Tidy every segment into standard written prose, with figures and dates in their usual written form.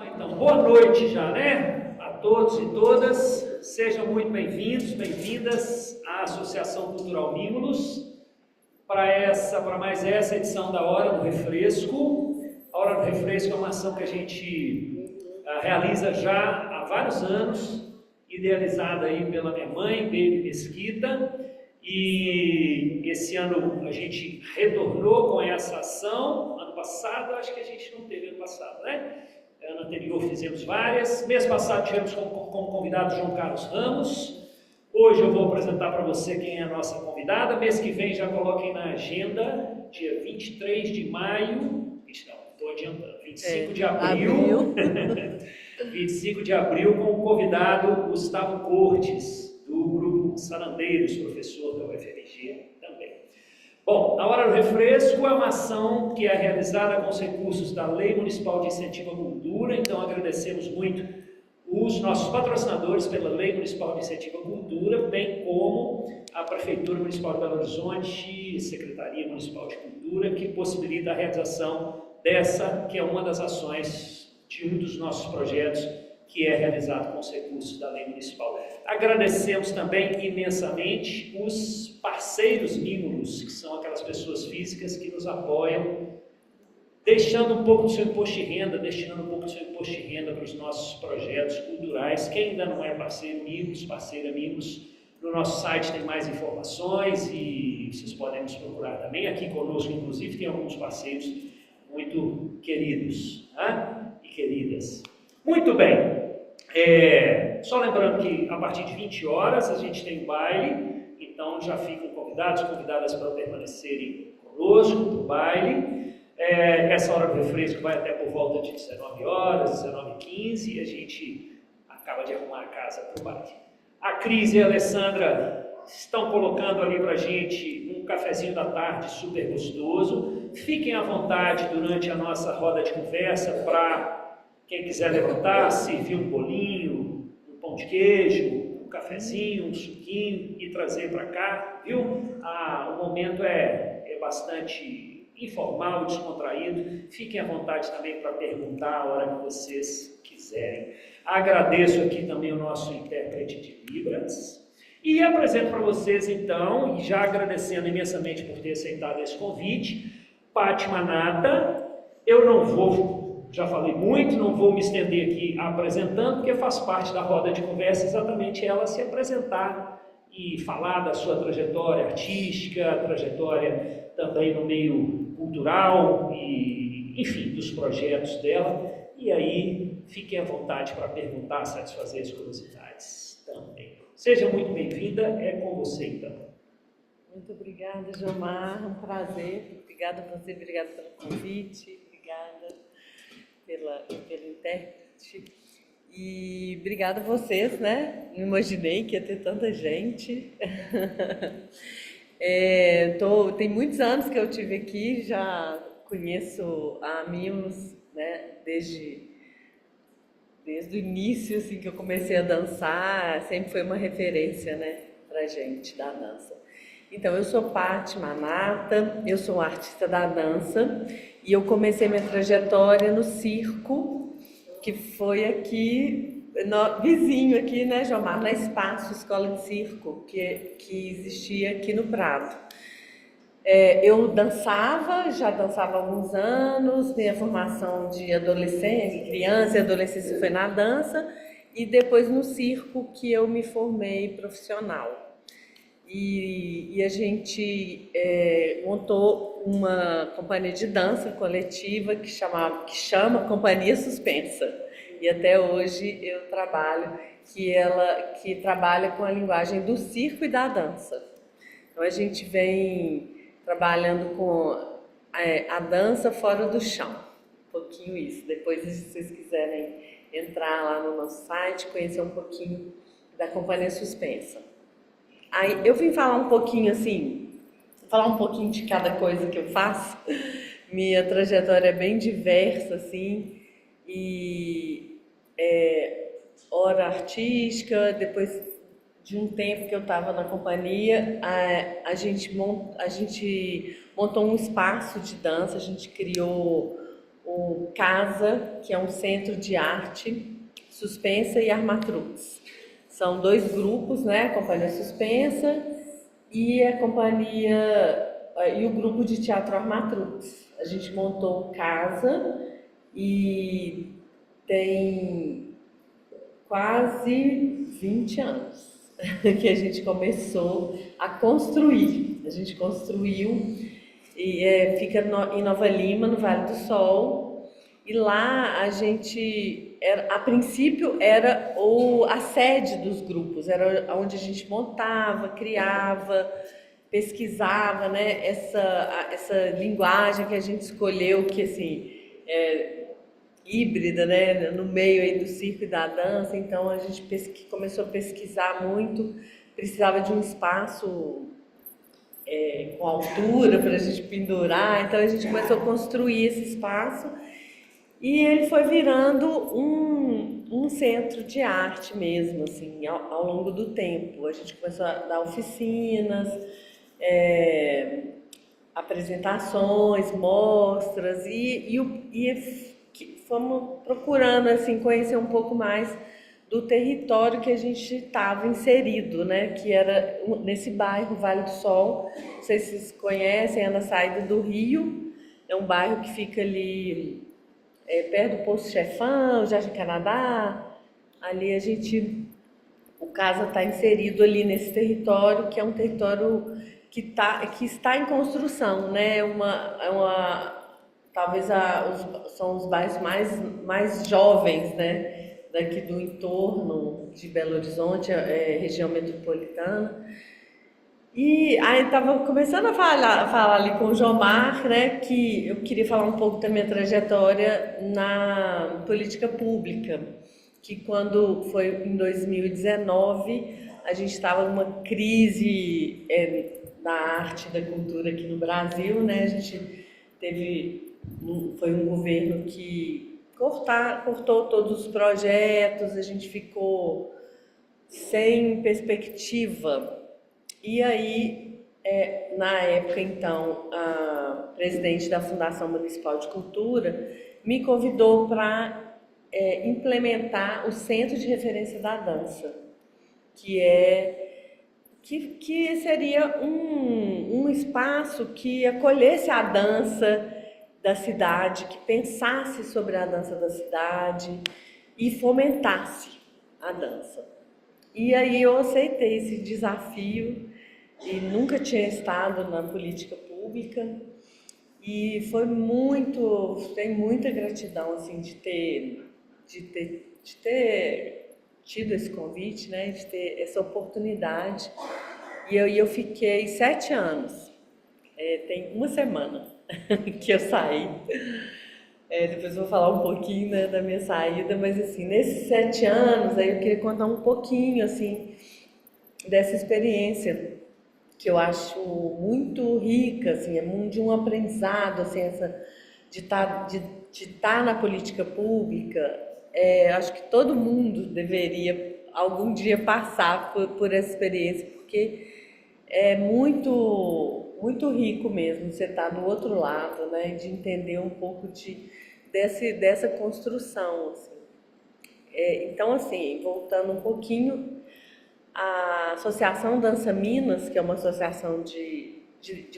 Então, boa noite já, né? A todos e todas. Sejam muito bem-vindos, bem-vindas à Associação Cultural Mimulus para mais essa edição da Hora do Refresco. A Hora do Refresco é uma ação que a gente realiza já há vários anos, idealizada aí pela minha mãe, Baby Mesquita, e esse ano a gente retornou com essa ação. Ano passado, acho que a gente não teve ano passado, né? Ano anterior fizemos várias. Mês passado tivemos como convidado João Carlos Ramos. Hoje eu vou apresentar para você quem é a nossa convidada. Mês que vem já coloquem na agenda, dia 23 de maio, não, estou adiantando, 25 de abril. 25 de abril com o convidado Gustavo Cortes, do grupo Sarandeiros, professor da UFRG também. Bom, a Hora do Refresco é uma ação que é realizada com os recursos da Lei Municipal de Incentivo à Cultura, então agradecemos muito os nossos patrocinadores pela Lei Municipal de Incentivo à Cultura, bem como a Prefeitura Municipal de Belo Horizonte, Secretaria Municipal de Cultura, que possibilita a realização dessa, que é uma das ações de um dos nossos projetos, que é realizado com os recursos da Lei Municipal. Agradecemos também imensamente os parceiros Mimulus, que são aquelas pessoas físicas que nos apoiam, deixando um pouco do seu imposto de renda, destinando um pouco do seu imposto de renda para os nossos projetos culturais. Quem ainda não é parceiro Mimulus, parceira Mimulus, no nosso site tem mais informações e vocês podem nos procurar também. Aqui conosco, inclusive, tem alguns parceiros muito queridos, né? E queridas. Muito bem. Só lembrando que a partir de 20 horas a gente tem o baile, então já ficam convidados, convidadas para permanecerem conosco no baile. Essa hora do refresco vai até por volta de 19 horas, 19h15, e a gente acaba de arrumar a casa para o baile. A Cris e a Alessandra estão colocando ali para a gente um cafezinho da tarde super gostoso. Fiquem à vontade durante a nossa roda de conversa para quem quiser levantar, servir um bolinho, um pão de queijo, um cafezinho, um suquinho e trazer para cá, viu? O momento é bastante informal, descontraído. Fiquem à vontade também para perguntar a hora que vocês quiserem. Agradeço aqui também o nosso intérprete de Libras. E apresento para vocês, então, e já agradecendo imensamente por ter aceitado esse convite, Fátima Nata. Eu não vou, já falei muito, não vou me estender aqui apresentando, porque faz parte da roda de conversa exatamente ela se apresentar e falar da sua trajetória artística, trajetória também no meio cultural e, enfim, dos projetos dela. E aí, fiquem à vontade para perguntar, satisfazer as curiosidades também. Seja muito bem-vinda, é com você então. Muito obrigada, Jomar, um prazer. Obrigada a você, obrigada pelo convite, obrigada pelo intérprete. E obrigada a vocês, né? Não imaginei que ia ter tanta gente. Tem muitos anos que eu estive aqui, já conheço a Mimulus, né? Desde o início, assim, que eu comecei a dançar, sempre foi uma referência, né, pra gente, da dança. Então, eu sou Fátima Nata, eu sou artista da dança e eu comecei minha trajetória no circo, que foi aqui, vizinho aqui, né, Jomar, na Espaço, Escola de Circo, que existia aqui no Prado. Eu já dançava há alguns anos, minha formação de adolescente, criança e adolescência foi na dança, e depois no circo que eu me formei profissional. E a gente montou uma companhia de dança coletiva que chama Companhia Suspensa. E até hoje eu trabalho, que trabalha com a linguagem do circo e da dança. Então a gente vem trabalhando com a dança fora do chão, um pouquinho isso. Depois, se vocês quiserem entrar lá no nosso site, conhecer um pouquinho da Companhia Suspensa. Aí eu vim falar um pouquinho de cada coisa que eu faço. Minha trajetória é bem diversa, assim, e hora artística, depois de um tempo que eu estava na companhia, a gente montou um espaço de dança, a gente criou o CASA, que é um centro de arte suspensa, e Armatrux. São dois grupos, né? A Companhia Suspensa e a companhia e o grupo de teatro Armatrux. A gente montou o CASA e tem quase 20 anos que a gente começou a construir. A gente construiu e fica em Nova Lima, no Vale do Sol. E lá a gente, a princípio, era a sede dos grupos, era onde a gente montava, criava, pesquisava, né? Essa linguagem que a gente escolheu, que assim, híbrida, né? No meio aí do circo e da dança. Então a gente começou a pesquisar muito, precisava de um espaço com altura para a gente pendurar, então a gente começou a construir esse espaço e ele foi virando um centro de arte mesmo, assim, ao longo do tempo. A gente começou a dar oficinas, apresentações, mostras e fomos procurando assim conhecer um pouco mais do território que a gente estava inserido, né? Que era nesse bairro Vale do Sol. Não sei se vocês conhecem, é na saída do Rio. É um bairro que fica ali perto do Poço Chefão, Jardim Canadá. Ali o CASA está inserido ali nesse território, que é um território que está em construção, né? Talvez são os bairros mais jovens, né? Daqui do entorno de Belo Horizonte, região metropolitana. E aí estava começando a falar ali com o Jomar, né, que eu queria falar um pouco da minha trajetória na política pública, que quando foi em 2019, a gente estava numa crise da arte e da cultura aqui no Brasil, né, a gente foi um governo que cortou todos os projetos, a gente ficou sem perspectiva. E aí, na época, então, a presidente da Fundação Municipal de Cultura me convidou para implementar o Centro de Referência da Dança, que seria um espaço que acolhesse a dança da cidade, que pensasse sobre a dança da cidade e fomentasse a dança. E aí eu aceitei esse desafio e nunca tinha estado na política pública e tenho muita gratidão assim de ter tido esse convite, né, de ter essa oportunidade. E eu fiquei 7 anos. Tem uma semana que eu saí. Depois eu vou falar um pouquinho, né, da minha saída, mas assim, nesses 7 anos, aí eu queria contar um pouquinho assim dessa experiência que eu acho muito rica, assim, é muito de um aprendizado, assim, de estar na política pública. Acho que todo mundo deveria algum dia passar por essa experiência, porque é muito rico mesmo você estar do outro lado, né, de entender um pouco dessa construção, assim. Então, assim, voltando um pouquinho, a Associação Dança Minas, que é uma associação de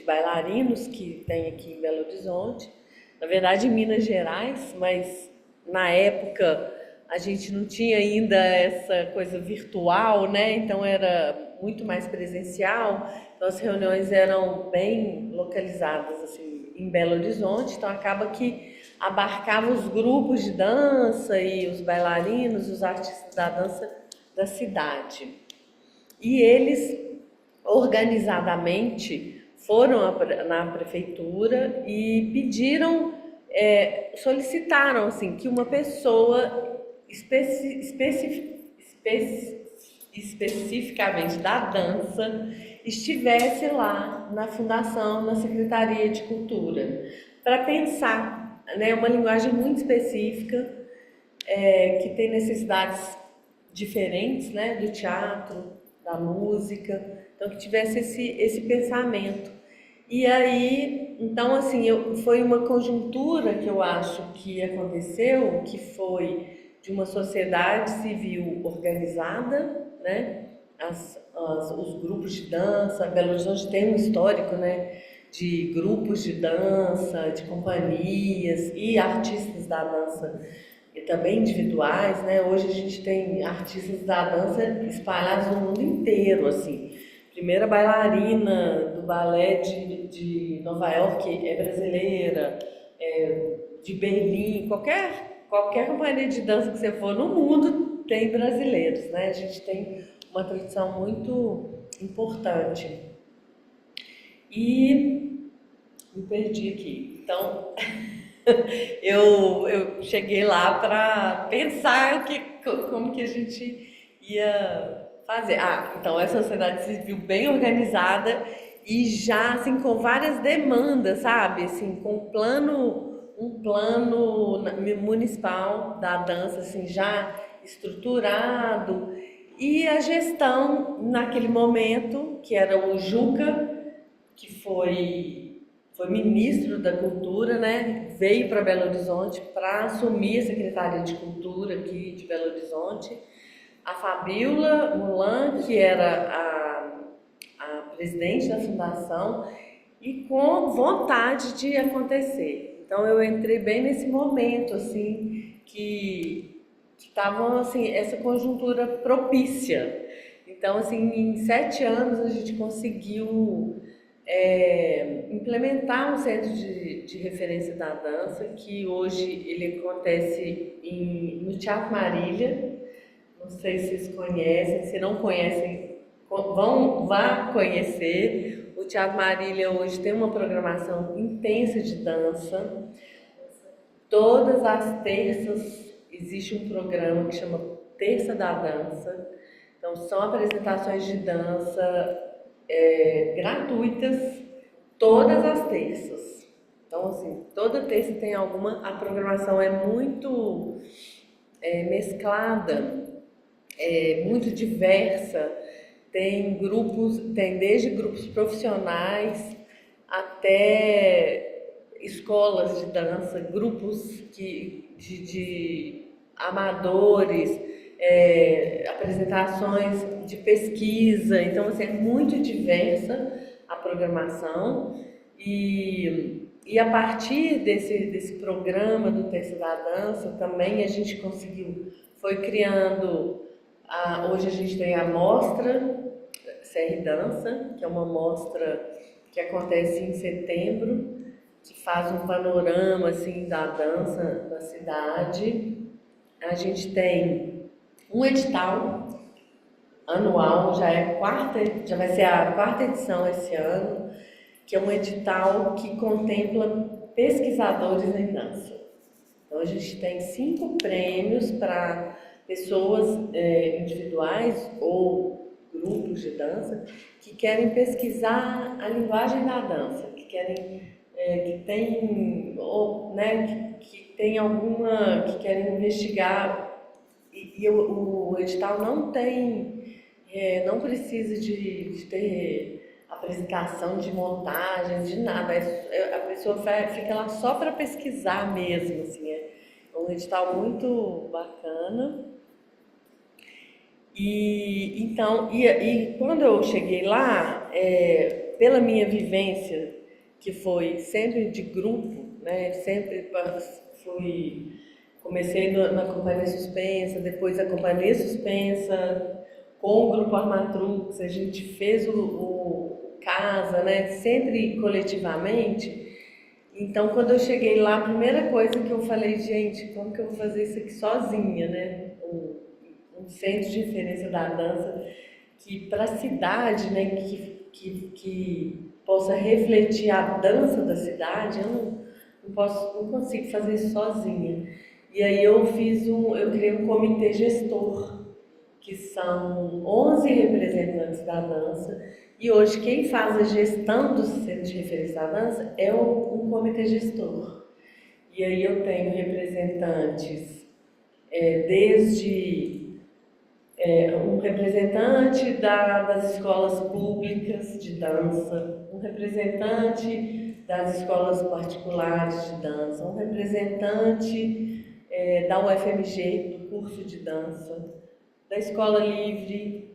bailarinos que tem aqui em Belo Horizonte, na verdade em Minas Gerais, mas na época a gente não tinha ainda essa coisa virtual, né? Então era muito mais presencial, então as reuniões eram bem localizadas assim, em Belo Horizonte, então acaba que abarcava os grupos de dança e os bailarinos, os artistas da dança da cidade. E eles, organizadamente, foram na prefeitura e solicitaram assim, que uma pessoa especificamente da dança estivesse lá na fundação, na Secretaria de Cultura, para pensar, né, uma linguagem muito específica, que tem necessidades diferentes, né, do teatro, da música, então que tivesse esse pensamento. E aí, então assim, foi uma conjuntura que eu acho que aconteceu, que foi de uma sociedade civil organizada, né? Os grupos de dança, Belo Horizonte tem um histórico, né? De grupos de dança, de companhias e artistas da dança e também individuais, né? Hoje a gente tem artistas da dança espalhados no mundo inteiro, assim. Primeira bailarina do balé de Nova York é brasileira, de Berlim, qualquer companhia de dança que você for no mundo tem brasileiros, né? A gente tem uma tradição muito importante. E me perdi aqui. Então, eu cheguei lá para pensar como que a gente ia fazer. Ah, então é sociedade civil bem organizada e já assim com várias demandas, sabe? Assim, com um plano municipal da dança assim já estruturado e a gestão naquele momento, que era o Juca, que foi ministro da Cultura, né? Veio para Belo Horizonte para assumir a Secretaria de Cultura aqui de Belo Horizonte. A Fabíola Mulan, que era a presidente da fundação, e com vontade de acontecer. Então eu entrei bem nesse momento, assim, que estavam assim, essa conjuntura propícia. Então, assim, em 7 anos a gente conseguiu implementar um centro de referência da dança, que hoje ele acontece no Teatro Marília. Não sei se vocês conhecem, se não conhecem, vá conhecer. O Teatro Marília hoje tem uma programação intensa de dança. Todas as terças existe um programa que chama Terça da Dança. Então são apresentações de dança gratuitas todas as terças. Então, assim, toda terça tem alguma. A programação é muito mesclada, muito diversa. Tem desde grupos profissionais até escolas de dança, grupos de amadores, apresentações de pesquisa. Então, assim, é muito diversa a programação e a partir desse programa do Terça da Dança também a gente foi criando, hoje a gente tem a mostra CR Dança, que é uma mostra que acontece em setembro, que faz um panorama assim da dança na cidade. A gente tem um edital anual, já vai ser a quarta edição esse ano, que é um edital que contempla pesquisadores em dança. Então a gente tem 5 prêmios para pessoas individuais ou grupos de dança que querem pesquisar a linguagem da dança, que querem investigar e o edital não precisa de ter apresentação de montagem, de nada. A pessoa fica lá só para pesquisar mesmo, assim. É um edital muito bacana. E quando eu cheguei lá, pela minha vivência, que foi sempre de grupo, né? Comecei na Companhia Suspensa, depois a Companhia Suspensa, com o Grupo Armatrux, a gente fez o Casa, né? Sempre coletivamente. Então, quando eu cheguei lá, a primeira coisa que eu falei, gente, como que eu vou fazer isso aqui sozinha, né? Um centro de referência da dança que para a cidade, né, que possa refletir a dança da cidade, eu não consigo fazer isso sozinha. E aí eu criei um comitê gestor, que são 11 representantes da dança, e hoje quem faz a gestão do centro de referência da dança é um comitê gestor. E aí eu tenho representantes desde um representante das escolas públicas de dança, um representante das escolas particulares de dança, um representante da UFMG, do curso de dança, da Escola Livre,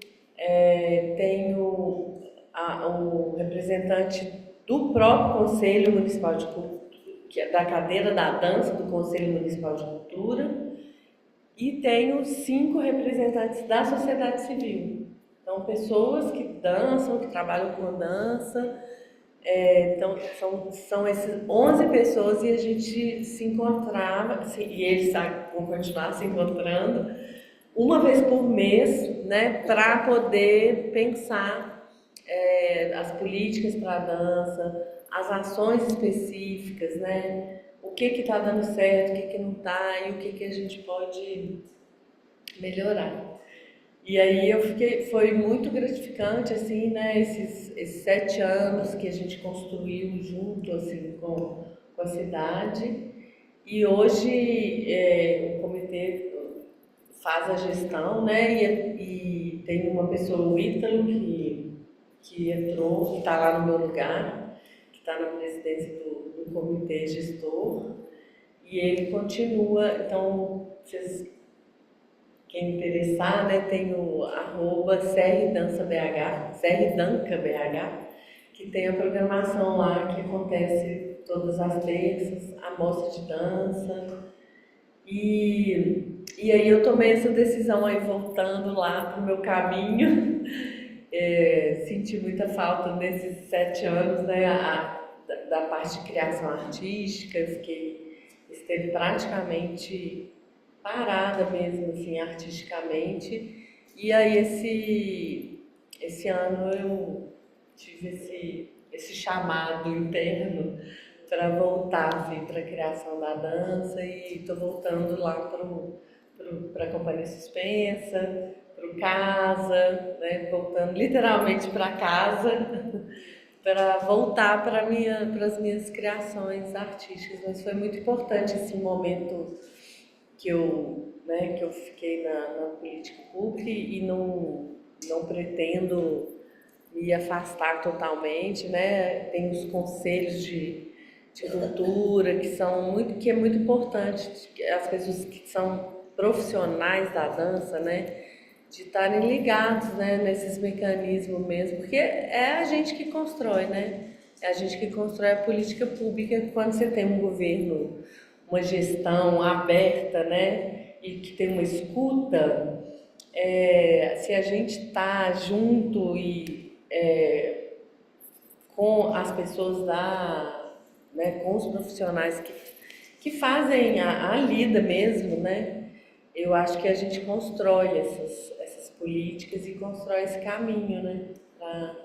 tenho o representante do próprio Conselho Municipal de Cultura, que é da cadeira da dança do Conselho Municipal de Cultura, e tenho 5 representantes da sociedade civil. Então, pessoas que dançam, que trabalham com dança. Então, são essas 11 pessoas e a gente se encontrava, e eles vão continuar se encontrando, uma vez por mês, né, para poder pensar as políticas para a dança, as ações específicas, né? O que está dando certo, o que não está e o que a gente pode melhorar. E aí foi muito gratificante, assim, né, esses 7 anos que a gente construiu junto, assim, com a cidade. E hoje o comitê faz a gestão, né, e tem uma pessoa, o Ítalo, que entrou, que está lá no meu lugar, que está na presidência do comitê gestor, e ele continua. Então, quem interessar, né, tem o @CRDancaBH, que tem a programação lá que acontece todas as terças, a mostra de dança. E aí eu tomei essa decisão aí, voltando lá pro meu caminho. Senti muita falta nesses 7 anos, né, da parte de criação artística. Eu esteve praticamente parada mesmo, assim, artisticamente. E aí esse ano eu tive esse chamado interno para voltar, assim, para a criação da dança, e estou voltando lá para a Companhia Suspensa, para o Casa, né, voltando literalmente para casa, para voltar para as minhas criações artísticas. Mas foi muito importante esse momento que eu fiquei na política pública, e não pretendo me afastar totalmente, né? Tem os conselhos de cultura que é muito importante, as pessoas que são profissionais da dança, né, de estarem ligados, né, nesses mecanismos mesmo, porque é a gente que constrói, né? É a gente que constrói a política pública. Quando você tem um governo, uma gestão aberta, né, e que tem uma escuta, se a gente está junto e com as pessoas né, com os profissionais que fazem a lida mesmo, né, eu acho que a gente constrói essas políticas e constrói esse caminho, né, para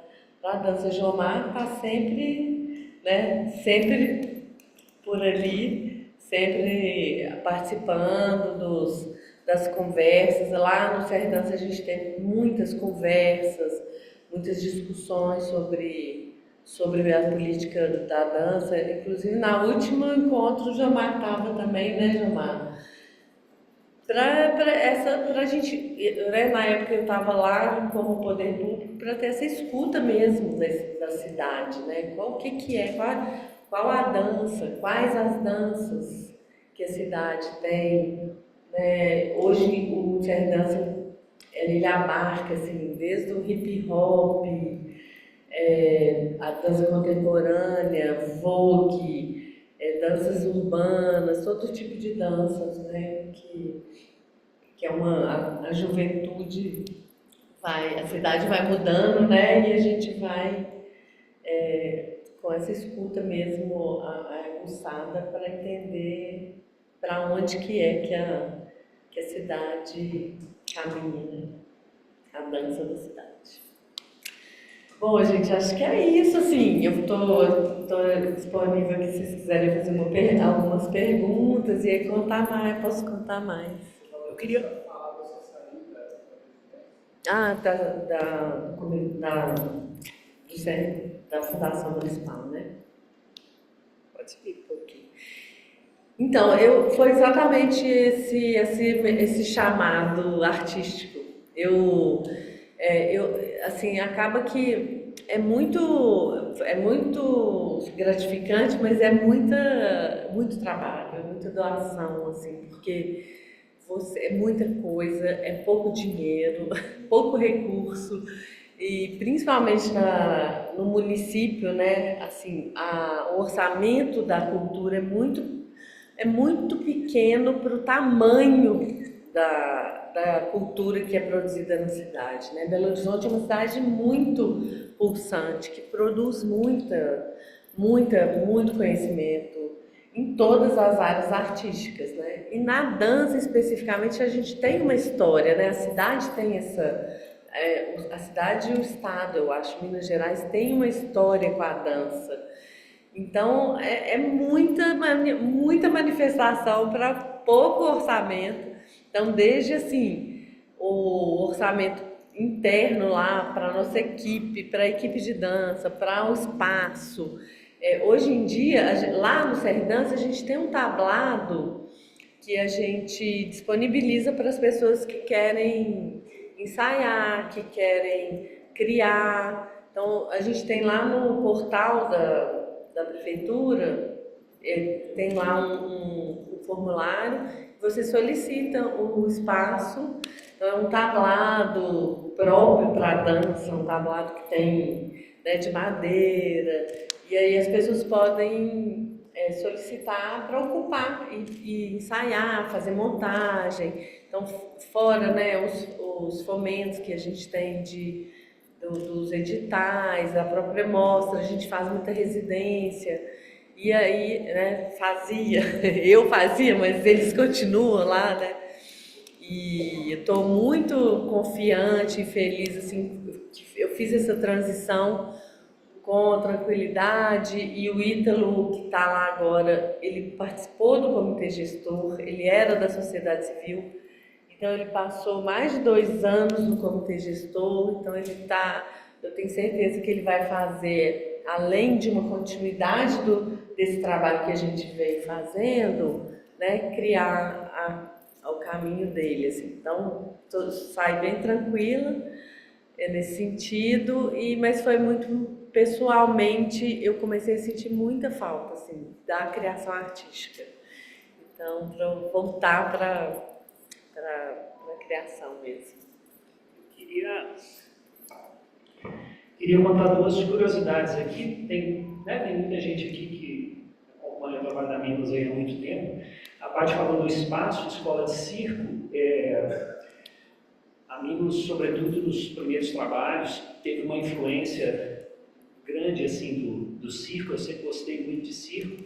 a dança. Jomar está sempre, né, sempre por ali, sempre participando das conversas. Lá no CR Dança a gente teve muitas conversas, muitas discussões sobre a política da dança. Inclusive, na última encontro, o Jomar estava também, né, Jomar? Pra gente, né, na época eu estava lá como poder público, para ter essa escuta mesmo da cidade, né? Qual é, qual a dança, quais as danças que a cidade tem, né? Hoje o CR Dança, ele abarca, assim, desde o hip hop, a dança contemporânea, folk, danças urbanas, todo tipo de danças, né, que é a juventude a cidade vai mudando, né, e a gente vai com essa escuta mesmo aguçada para entender para onde que a cidade caminha, né, a dança da cidade. Bom, gente, acho que é isso, assim. Eu tô disponível aqui se vocês quiserem fazer algumas perguntas e aí contar mais, posso contar mais. Eu queria falar da sua saída. Da Fundação Municipal, né? Pode seguir um pouquinho. Então, foi exatamente esse chamado artístico. Assim, acaba que é muito gratificante, mas é muito trabalho, é muita doação, assim, porque é muita coisa, é pouco dinheiro, pouco recurso, e principalmente no município, né, assim, o orçamento da cultura é muito pequeno para o tamanho da cultura que é produzida na cidade, né? Belo Horizonte é uma cidade muito pulsante, que produz muito conhecimento em todas as áreas artísticas, né? E na dança especificamente a gente tem uma história, né? A cidade tem a cidade e o estado, eu acho, Minas Gerais tem uma história com a dança. Então é muita manifestação para pouco orçamento. Então, desde assim, o orçamento interno lá para a nossa equipe, para a equipe de dança, para o espaço. Hoje em dia, lá no CR Dança, a gente tem um tablado que a gente disponibiliza para as pessoas que querem ensaiar, que querem criar. Então, a gente tem lá no portal da prefeitura, tem lá um formulário, você solicita o espaço, então é um tablado próprio para dança, um tablado que tem, né, de madeira, e aí as pessoas podem solicitar para ocupar e ensaiar, fazer montagem. Então, fora, né, os fomentos que a gente tem dos editais, a própria mostra, a gente faz muita residência. E aí, né, eu fazia, mas eles continuam lá, né? E eu estou muito confiante e feliz, assim, que eu fiz essa transição com tranquilidade, e o Ítalo, que está lá agora, ele participou do comitê gestor, ele era da sociedade civil, então ele passou mais de 2 anos no comitê gestor, então eu tenho certeza que ele vai fazer, além de uma continuidade desse trabalho que a gente vem fazendo, né, criar o caminho dele, assim. Então, saí bem tranquila nesse sentido, mas foi muito pessoalmente, eu comecei a sentir muita falta, assim, da criação artística. Então, para eu voltar para a criação mesmo. Queria contar 2 curiosidades aqui. Tem muita gente aqui que acompanha o trabalho da Minos há muito tempo. A parte falou do espaço, escola de circo. A Minos, sobretudo nos primeiros trabalhos, teve uma influência grande assim do circo. Eu sempre gostei muito de circo.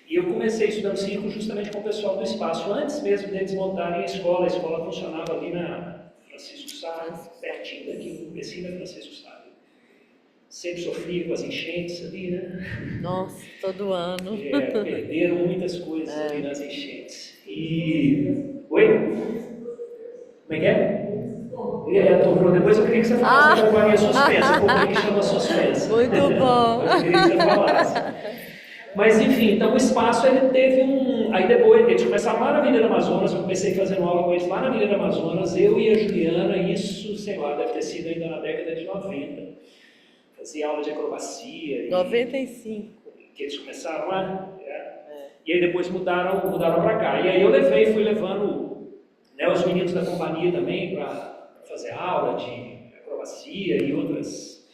E eu comecei estudando circo justamente com o pessoal do espaço, antes mesmo deles montarem a escola. A escola funcionava ali na Francisco Sá, pertinho daqui, no da Francisco Sá. Sempre sofria com as enchentes ali, né? Nossa, todo ano. Perderam muitas coisas ali nas enchentes. Oi? Como é que é? Depois eu queria que você falasse a companhia suspensa, a companhia que chama suspensa. Muito bom. Eu queria que você falasse. Mas enfim, então o espaço ele teve Aí depois, eles começaram lá na Avenida Amazonas, eu comecei fazendo aula com eles lá na Avenida Amazonas, eu e a Juliana, isso, sei lá, deve ter sido ainda na década de 90. Fazia aula de acrobacia. 95. Que eles começaram lá. E aí depois mudaram para cá. E aí eu fui levando, né, os meninos da companhia também para fazer aula de acrobacia e outras.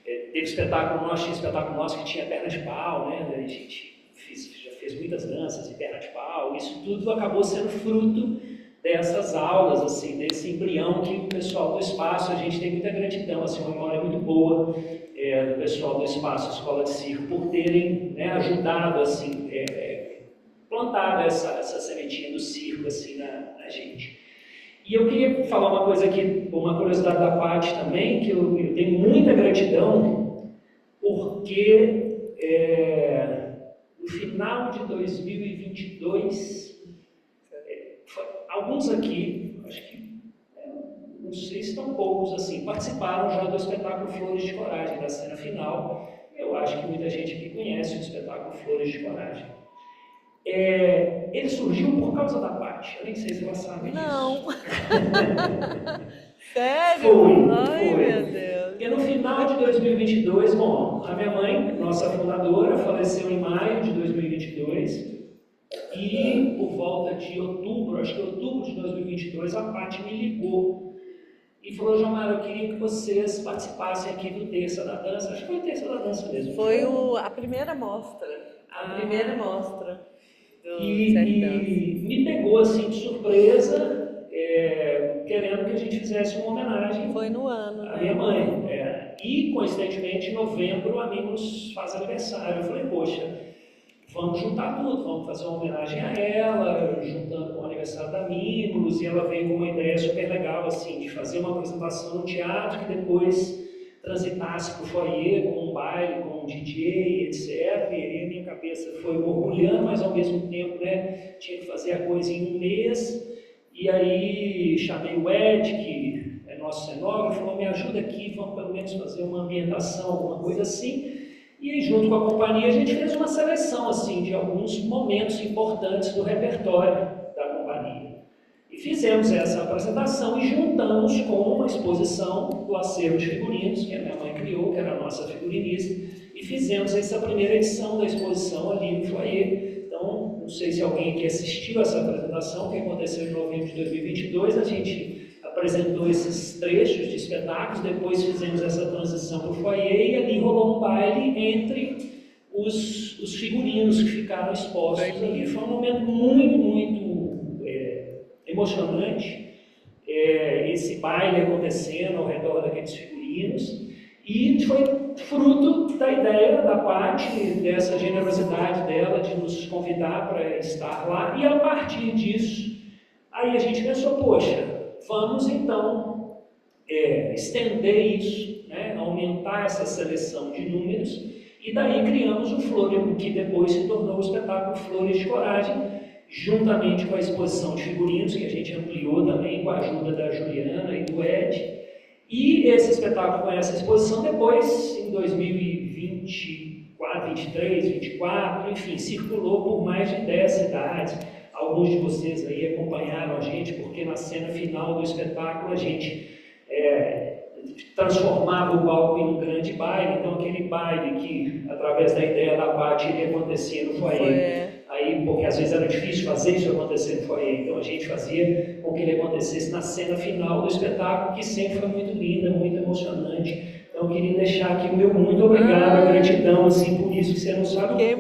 Teve espetáculo nosso que tinha perna de pau, né? A gente já fez muitas danças de perna de pau. Isso tudo acabou sendo fruto dessas aulas, assim, desse embrião que o pessoal do espaço, a gente tem muita gratidão, assim, uma memória muito boa do pessoal do espaço, Escola de Circo, por terem, né, ajudado, assim, plantado essa sementinha do circo, assim, na gente. E eu queria falar uma coisa aqui, uma curiosidade da Paty também, que eu tenho muita gratidão, porque no final de 2022, alguns aqui, acho que, não sei se tão poucos assim, participaram já do espetáculo Flores de Coragem, da cena final. Eu acho que muita gente aqui conhece o espetáculo Flores de Coragem. Ele surgiu por causa da Paty, eu nem sei se ela sabe disso. Não. Sério? Ai, Foi. meu Deus. Porque no final de 2022, bom, a minha mãe, nossa fundadora, faleceu em maio de 2022 e por volta de outubro, acho que outubro de 2022, a Paty me ligou e falou: João Mário, eu queria que vocês participassem aqui do Terça da Dança. Acho que foi o Terça da Dança mesmo. Foi a primeira mostra. A primeira mostra do E me pegou assim de surpresa, querendo que a gente fizesse uma homenagem Foi no ano, à né? minha mãe. E, coincidentemente, em novembro, a Mimos faz aniversário. Eu falei: poxa, vamos juntar tudo, vamos fazer uma homenagem a ela, juntando com o aniversário da Mimos. E ela veio com uma ideia super legal, assim, de fazer uma apresentação no teatro que depois transitasse para o foyer com um baile, com um DJ, etc. E aí a minha cabeça foi borbulhando, mas ao mesmo tempo, né, tinha que fazer a coisa em um mês. E aí chamei o Ed, que é nosso cenógrafo, falou: me ajuda aqui, vamos pelo menos fazer uma ambientação, alguma coisa assim. E aí, junto com a companhia, a gente fez uma seleção assim, de alguns momentos importantes do repertório da companhia. E fizemos essa apresentação e juntamos com uma exposição do acervo de figurinos, que a minha mãe criou, que era a nossa figurinista, e fizemos essa primeira edição da exposição ali no foyer. Então, não sei se alguém aqui assistiu essa apresentação, que aconteceu em novembro de 2022, a gente apresentou esses trechos de espetáculos, depois fizemos essa transição para o foyer e ali rolou um baile entre os figurinos que ficaram expostos ali. Foi um momento muito emocionante, esse baile acontecendo ao redor daqueles figurinos, e foi fruto da ideia da Paty, dessa generosidade dela de nos convidar para estar lá, e a partir disso, aí a gente pensou: poxa, vamos então estender isso, né, aumentar essa seleção de números, e daí criamos o Flores, que depois se tornou o espetáculo Flores de Coragem, juntamente com a exposição de figurinos, que a gente ampliou também com a ajuda da Juliana e do Ed. E esse espetáculo com essa exposição depois, em 2024, 23, 24, enfim, circulou por mais de 10 cidades. Alguns de vocês aí acompanharam a gente, porque na cena final do espetáculo a gente transformava o palco em um grande baile. Então aquele baile que, através da ideia da Paty, iria acontecer no foyer. Aí, porque às vezes era difícil fazer isso acontecer no foyer, então a gente fazia com que ele acontecesse na cena final do espetáculo, que sempre foi muito linda, muito emocionante. Então eu queria deixar aqui o meu muito obrigado, a gratidão assim, por isso, que você não sabe o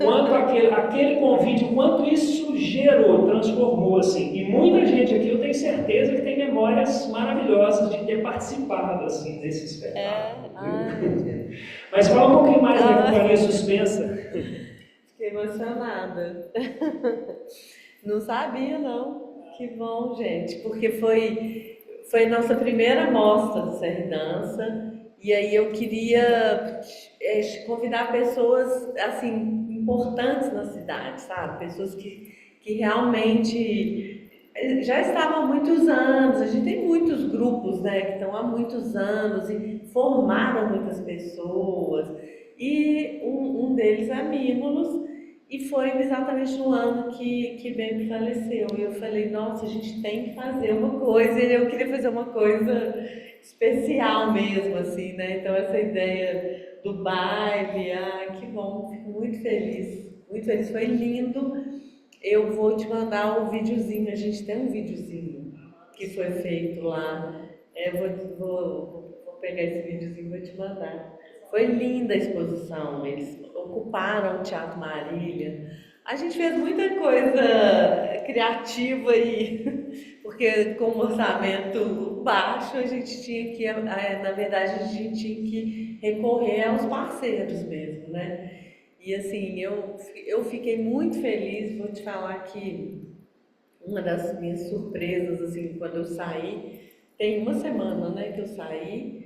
quanto aquele convite, o quanto isso gerou, transformou assim. E muita gente aqui, eu tenho certeza que tem memórias maravilhosas de ter participado assim, desse espetáculo. Mas fala um pouquinho mais da Companhia Suspensa. Fiquei emocionada. Não sabia, não. Que bom, gente. Porque foi a nossa primeira mostra do Serra Dança. E aí eu queria convidar pessoas, assim, importantes na cidade, sabe? Pessoas que realmente já estavam há muitos anos. A gente tem muitos grupos, né, que estão há muitos anos e formaram muitas pessoas. E um deles é a Mimulus, e foi exatamente no ano que Bembe faleceu. E eu falei: nossa, a gente tem que fazer uma coisa. E eu queria fazer uma coisa especial mesmo, assim, né? Então essa ideia do baile, que bom, fico muito feliz, foi lindo. Eu vou te mandar um videozinho, a gente tem um videozinho que foi feito lá. Vou pegar esse videozinho e vou te mandar. Foi linda a exposição, eles ocuparam o Teatro Marília. A gente fez muita coisa criativa aí, porque com um orçamento baixo a gente tinha que, na verdade, a gente tinha que recorrer aos parceiros mesmo, né? E assim, eu fiquei muito feliz, vou te falar que uma das minhas surpresas, assim, quando eu saí, tem uma semana, né, que eu saí,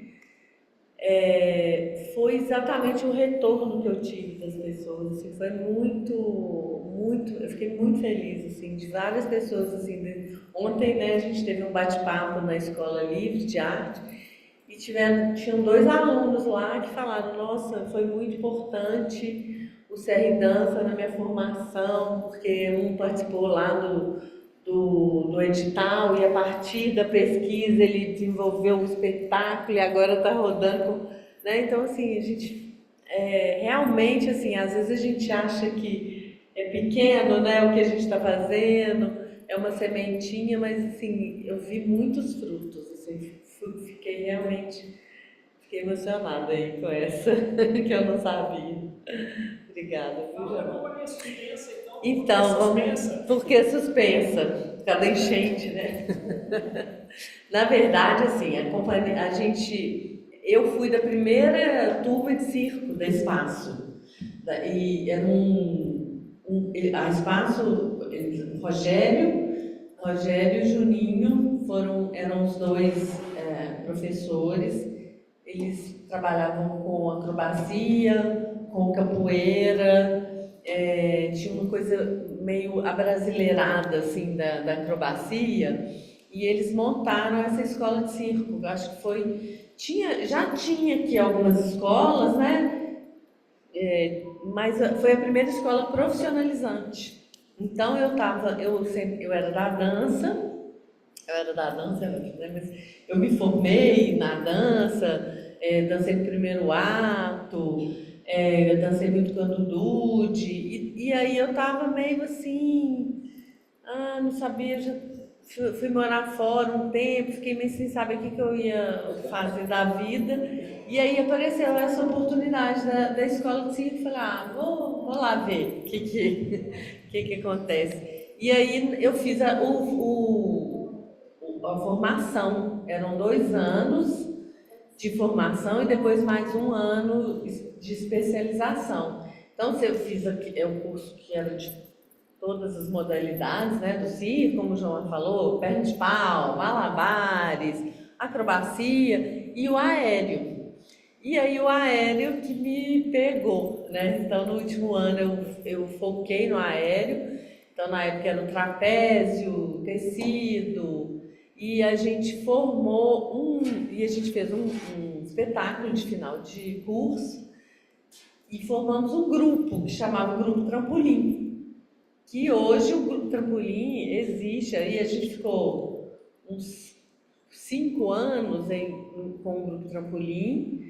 foi exatamente o retorno que eu tive das pessoas, assim, foi eu fiquei muito feliz, assim, de várias pessoas, assim, ontem, né, a gente teve um bate-papo na Escola Livre de Arte, e tinham 2 alunos lá que falaram: nossa, foi muito importante o Serra Dança na minha formação, porque um participou lá do edital, e a partir da pesquisa ele desenvolveu um espetáculo e agora está rodando, né? Então, assim, a gente realmente, assim, às vezes a gente acha que é pequeno, né, o que a gente está fazendo, é uma sementinha, mas, assim, eu vi muitos frutos, assim, fiquei emocionada aí com essa, que eu não sabia. Obrigada, viu, Fala da Jamão? companhia suspensa, então. Então, Suspensa. por que suspensa? Por causa da enchente, né? Na verdade, assim, eu fui da primeira turma de circo da Espaço. E era a Espaço, Rogério e Juninho eram os dois professores. Eles trabalhavam com acrobacia, com capoeira, tinha uma coisa meio abrasileirada assim da acrobacia, e eles montaram essa escola de circo. Eu acho que já tinha aqui algumas escolas, né? Mas foi a primeira escola profissionalizante. Então eu era da dança. Né? Mas eu me formei na dança, dancei no primeiro ato, dancei muito com o Dude, e aí eu tava meio assim, não sabia, já fui morar fora um tempo, fiquei meio sem saber o que eu ia fazer da vida, e aí apareceu essa oportunidade da escola de circo. Falei, vou lá ver o que acontece. E aí eu fiz a formação, eram 2 anos de formação e depois mais 1 ano de especialização. Então, eu fiz o curso que era de todas as modalidades, né, do circo, como o João falou, perna de pau, malabares, acrobacia e o aéreo. E aí o aéreo que me pegou, né? Então, no último ano eu foquei no aéreo. Então, na época era o trapézio, tecido, e a gente fez um espetáculo de final de curso e formamos um grupo que chamava Grupo Trampolim, que hoje o Grupo Trampolim existe. Aí a gente ficou uns 5 anos com o Grupo Trampolim,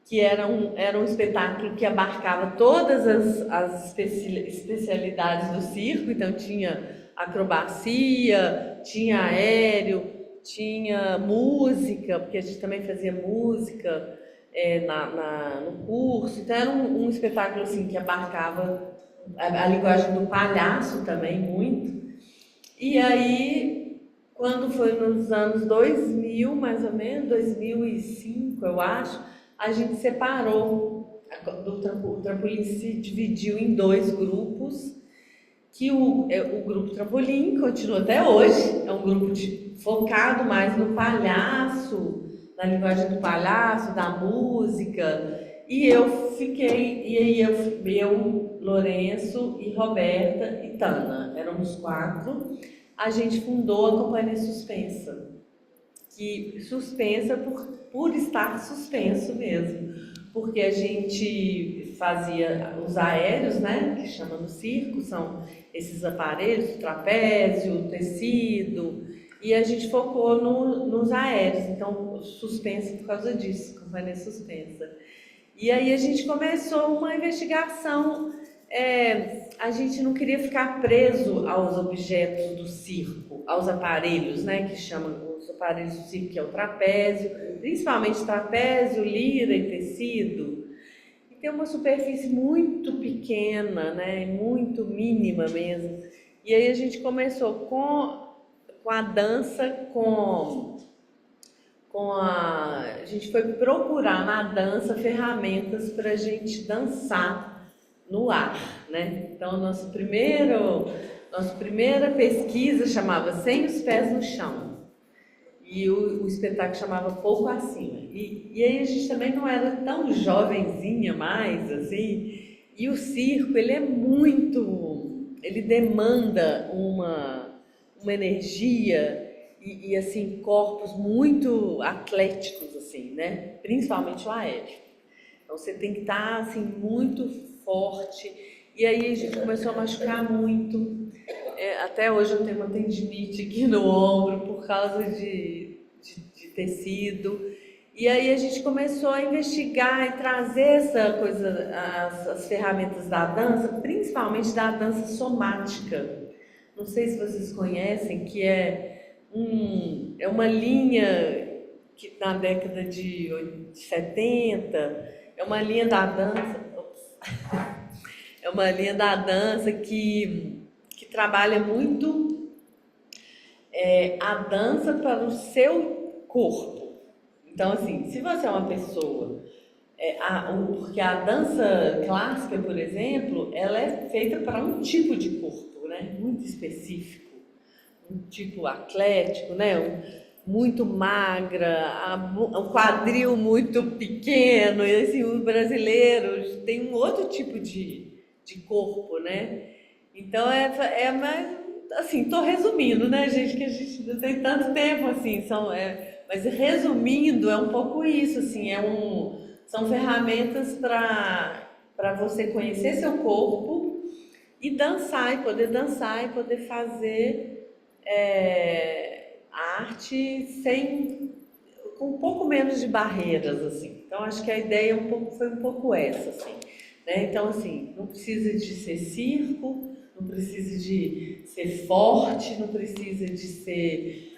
que era um espetáculo que abarcava todas as especialidades do circo. Então tinha acrobacia, tinha aéreo, tinha música, porque a gente também fazia música no curso. Então era um espetáculo assim, que abarcava a linguagem do palhaço também muito. E aí, quando foi nos anos 2000, mais ou menos, 2005, eu acho, a gente separou. O trampolim se dividiu em 2 grupos, que o grupo Trampolim continua até hoje, é um grupo focado mais no palhaço, na linguagem do palhaço, da música, e eu, Lourenço e Roberta e Tana, éramos 4, a gente fundou a Companhia Suspensa, que suspensa por estar suspenso mesmo, porque a gente fazia os aéreos, né, que chama no circo, são esses aparelhos, trapézio, tecido, e a gente focou nos aéreos. Então suspensa por causa disso, Companhia Suspensa. E aí a gente começou uma investigação. A gente não queria ficar preso aos objetos do circo, aos aparelhos, né, que chamam os aparelhos do circo, que é o trapézio, principalmente trapézio, lira e tecido, e tem uma superfície muito pequena, né, muito mínima mesmo. E aí a gente começou com a dança, a gente foi procurar na dança ferramentas para a gente dançar no ar, né? Então, nossa primeira pesquisa chamava Sem os Pés no Chão, e o espetáculo chamava Pouco Acima. E aí a gente também não era tão jovenzinha mais, assim, e o circo, ele demanda uma energia e assim, corpos muito atléticos, assim, né? Principalmente o aéreo. Então você tem que estar assim, muito forte. E aí a gente começou a machucar muito. até hoje eu tenho uma tendinite aqui no ombro por causa de tecido. E aí a gente começou a investigar e trazer essa coisa, as ferramentas da dança, principalmente da dança somática. Não sei se vocês conhecem, que é uma linha que na década de 70, é uma linha da dança, é uma linha da dança que trabalha muito a dança para o seu corpo. Então, assim, se você é uma pessoa, porque a dança clássica, por exemplo, ela é feita para um tipo de corpo, né? Muito específico, um tipo atlético, né? Muito magra, um quadril muito pequeno, e assim, os brasileiros têm um outro tipo de corpo, né? Então, é mais, assim, tô resumindo, né, gente, que a gente não tem tanto tempo, assim, mas resumindo, é um pouco isso, assim, são ferramentas para você conhecer seu corpo e dançar, e poder fazer arte com um pouco menos de barreiras, assim. Então, acho que a ideia foi um pouco essa, assim, né? Então, assim, não precisa de ser circo, não precisa de ser forte, não precisa de ser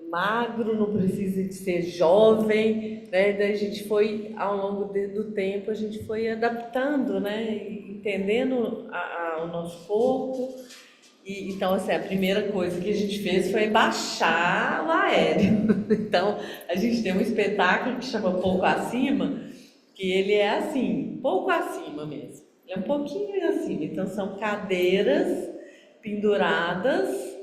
magro, não precisa de ser jovem, né? Daí a gente foi, ao longo do tempo, a gente foi adaptando, né? Entendendo o nosso corpo. E, então, assim, a primeira coisa que a gente fez foi baixar o aéreo. Então, a gente tem um espetáculo que chama Pouco Acima, que ele é assim, pouco acima mesmo. Ele é um pouquinho acima. Então, são cadeiras penduradas.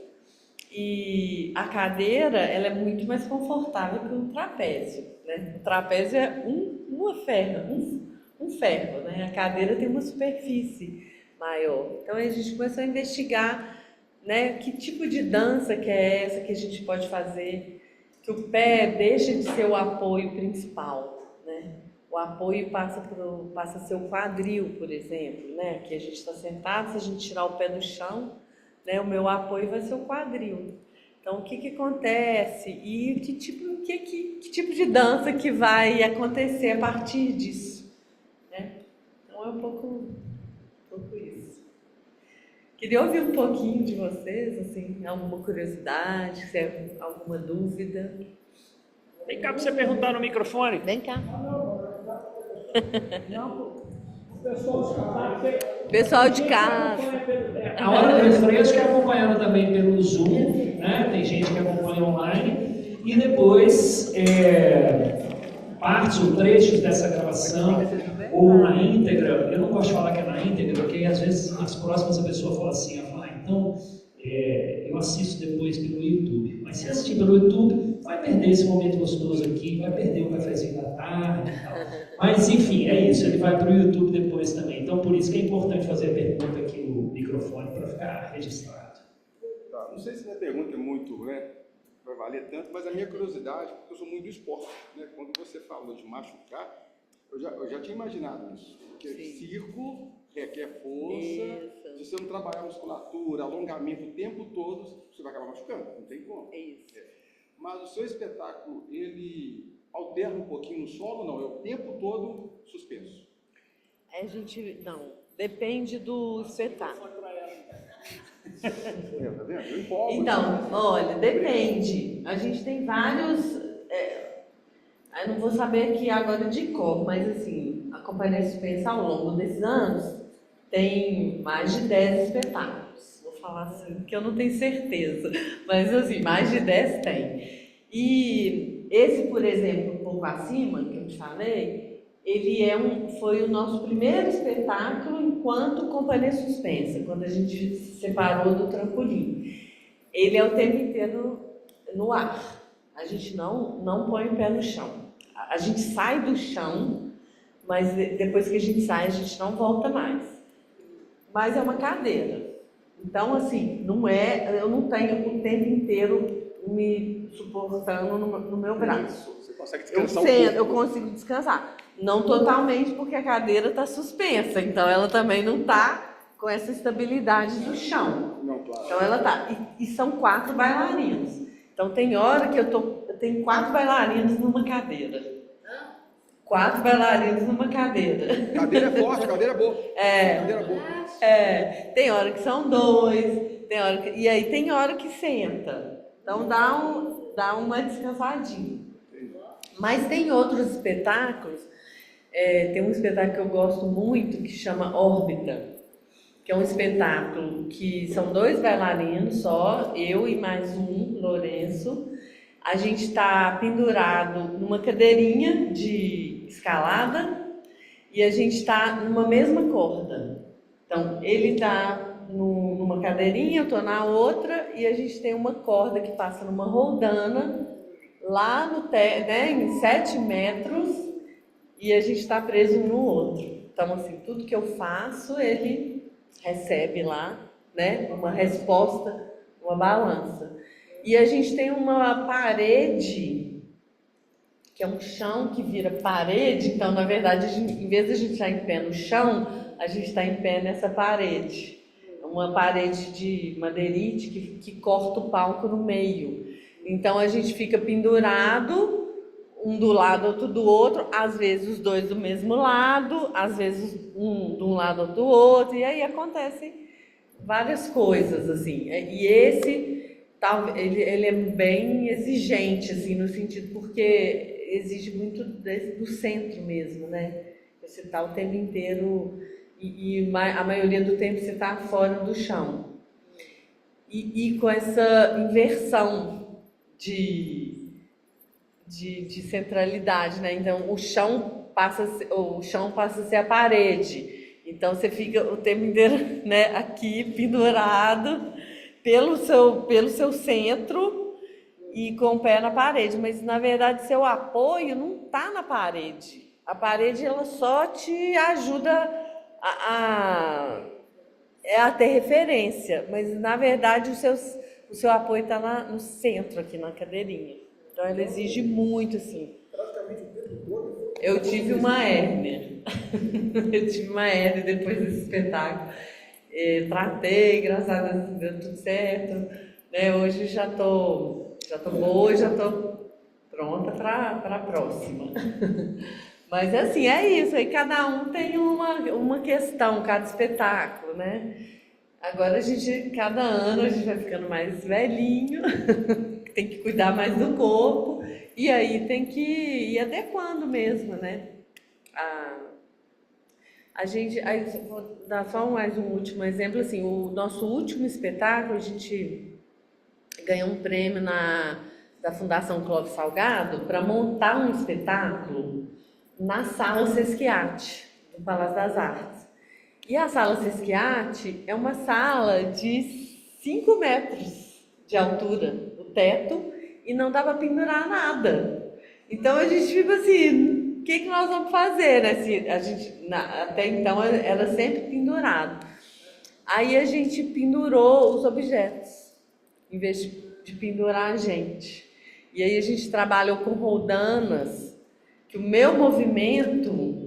E a cadeira, ela é muito mais confortável que um trapézio, né? O trapézio é um ferro, né? A cadeira tem uma superfície maior. Então a gente começou a investigar, né, que tipo de dança que é essa que a gente pode fazer, que o pé deixa de ser o apoio principal, né? O apoio passa a ser o quadril, por exemplo, né? Que a gente está sentado, se a gente tirar o pé do chão, né, o meu apoio vai ser o quadril. Então, o que acontece e que tipo de dança que vai acontecer a partir disso, né? Então, é um pouco isso. Queria ouvir um pouquinho de vocês, assim, alguma curiosidade, se é alguma dúvida. Vem cá para você perguntar no microfone. Vem cá. Pessoal de casa. A hora do Freios que acompanhando também pelo Zoom, né? Tem gente que acompanha online. E depois, partes ou trechos dessa gravação, ou na íntegra, eu não gosto de falar que é na íntegra, porque às vezes nas próximas a pessoa fala assim, então eu assisto depois pelo YouTube. Mas se assistir pelo YouTube, vai perder esse momento gostoso aqui, vai perder o cafezinho da tarde e tal. Mas enfim, é isso, ele vai para o YouTube depois também. Então por isso que é importante fazer a pergunta aqui no microfone para ficar registrado. Tá, não sei se minha pergunta é muito, né, vai valer tanto, mas a minha curiosidade, porque eu sou muito do esporte, né? Quando você falou de machucar, eu já tinha imaginado isso, porque circo requer força, Isso. se você não trabalhar musculatura, alongamento o tempo todo, você vai acabar machucando, não tem como. Isso. Mas o seu espetáculo, ele alterna um pouquinho no solo, não? É o tempo todo suspenso? Não, depende do espetáculo. Tá vendo? Eu empolgo. Então, olha, depende. A gente tem vários. Eu não vou saber aqui agora de cor, mas assim, a Companhia Suspensa ao longo desses anos tem mais de 10 espetáculos. Vou falar assim, porque eu não tenho certeza, mas assim, mais de 10 tem. E esse, por exemplo, um pouco acima, que eu te falei, ele foi o nosso primeiro espetáculo enquanto Companhia Suspensa, quando a gente se separou do trampolim. Ele é o tempo inteiro no ar. A gente não põe o pé no chão. A gente sai do chão, mas depois que a gente sai, a gente não volta mais. Mas é uma cadeira. Então, assim, eu não tenho o tempo inteiro me suportando no meu braço. Você consegue descansar um pouco. Eu consigo descansar. Não totalmente, porque a cadeira está suspensa. Então, ela também não está com essa estabilidade do chão. Não, claro. Então ela tá. E são 4 bailarinos. Então tem hora que eu tenho 4 bailarinos numa cadeira. 4 bailarinos numa cadeira. Cadeira é forte, cadeira é boa. Cadeira boa. Tem hora que são 2, e aí tem hora que senta. Então dá uma descansadinha. Mas tem outros espetáculos. Tem um espetáculo que eu gosto muito que chama Órbita, que é um espetáculo que são 2 bailarinos só, eu e mais um, Lourenço. A gente está pendurado numa cadeirinha de escalada e a gente está numa mesma corda. Então, ele está numa cadeirinha, eu estou na outra, e a gente tem uma corda que passa numa roldana lá no em 7 metros, e a gente está preso um no outro. Então, assim, tudo que eu faço, ele recebe lá, né, uma resposta, uma balança. E a gente tem uma parede, que é um chão que vira parede. Então, na verdade, em vez de a gente estar em pé no chão, a gente está em pé nessa parede. Uma parede de madeirite que corta o palco no meio. Então, a gente fica pendurado, um do lado, outro do outro, às vezes os 2 do mesmo lado, às vezes um de um lado, outro do outro, e aí acontecem várias coisas, assim. E ele é bem exigente, assim, no sentido, porque exige muito do centro mesmo, né? Você está o tempo inteiro, e a maioria do tempo você está fora do chão. E com essa inversão de centralidade, né? Então o chão passa a ser a parede. Então você fica o tempo inteiro, né, aqui pendurado pelo seu centro e com o pé na parede, mas na verdade seu apoio não está na parede. A parede ela só te ajuda a ter referência, mas na verdade o seu apoio está no centro aqui na cadeirinha. Então ela exige muito, assim. Eu tive uma hérnia. Depois desse espetáculo. Tratei, graças a Deus deu tudo certo. Né? Hoje já tô boa, já tô pronta para a próxima. Mas assim, é isso. Aí cada um tem uma questão, cada espetáculo, né? Agora cada ano a gente vai ficando mais velhinho, tem que cuidar mais do corpo, e aí tem que ir adequando mesmo, né? Aí vou dar só mais um último exemplo, assim, o nosso último espetáculo, a gente ganhou um prêmio da Fundação Clóvis Salgado para montar um espetáculo na Sala Sesquiate, do Palácio das Artes. E a Sala Sesquiate é uma sala de 5 metros de altura, o teto, e não dá para pendurar nada. Então a gente fica assim, o que nós vamos fazer, né? Até então era sempre pendurado. Aí a gente pendurou os objetos, em vez de pendurar a gente. E aí a gente trabalhou com roldanas, que o meu movimento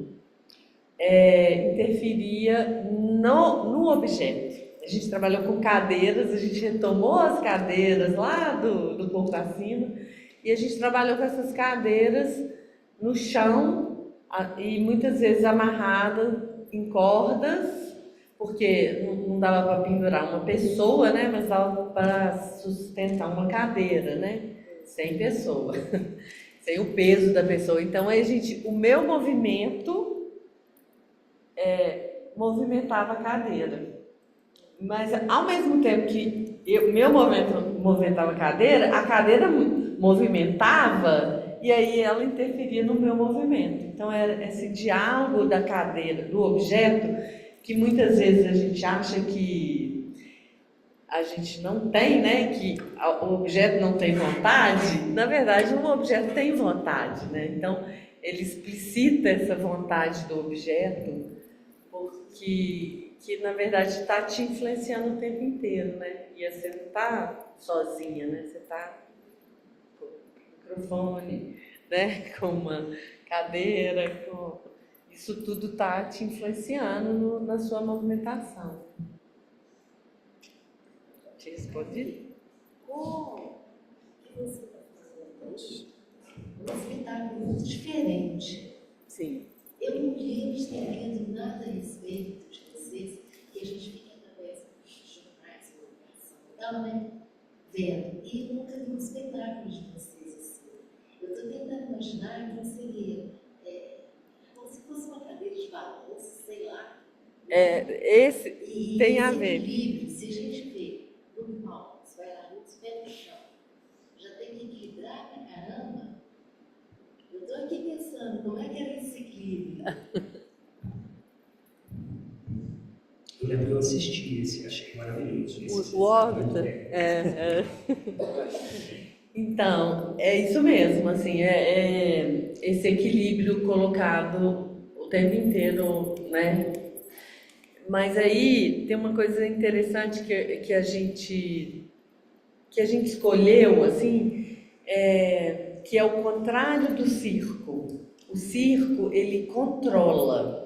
interferia no objeto. A gente trabalhou com cadeiras, a gente retomou as cadeiras lá do Porco Assino, e a gente trabalhou com essas cadeiras no chão, e muitas vezes amarradas em cordas, porque não dava para pendurar uma pessoa, né? Mas dava para sustentar uma cadeira, né? Sem pessoa, sem o peso da pessoa. Então, o meu movimento movimentava a cadeira. Mas, ao mesmo tempo que meu movimento movimentava a cadeira movimentava, e aí ela interferia no meu movimento. Então, era esse diálogo da cadeira, do objeto, que muitas vezes a gente acha que a gente não tem, né? Que o objeto não tem vontade. Na verdade, o objeto tem vontade, né? Então, ele explicita essa vontade do objeto, porque na verdade está te influenciando o tempo inteiro, né? E você não está sozinha, né? Você está com o microfone, né? Com uma cadeira, isso tudo está te influenciando na sua movimentação. Te respondi? Como que você está fazendo hoje? Você está muito diferente. Sim. Eu não lembro ter lido nada a respeito de vocês, que a gente fica através dos jornais, comunicação e tal, né? Vendo. E eu nunca vi um espetáculo de vocês assim. Eu estou tentando imaginar como seria, como se fosse uma cadeira de balanço, sei lá. Esse E tem a esse ver. equilíbrio, se a gente vê no palco, os bailarinos pé no chão, já tem que equilibrar pra caramba. Eu estou aqui pensando, como é que era esse equilíbrio? Eu lembro que eu assisti esse, achei maravilhoso. O órbita. Então, é isso mesmo, assim, esse equilíbrio colocado o tempo inteiro, né? Mas aí tem uma coisa interessante que a gente escolheu, assim, que é o contrário do circo. O circo, ele controla.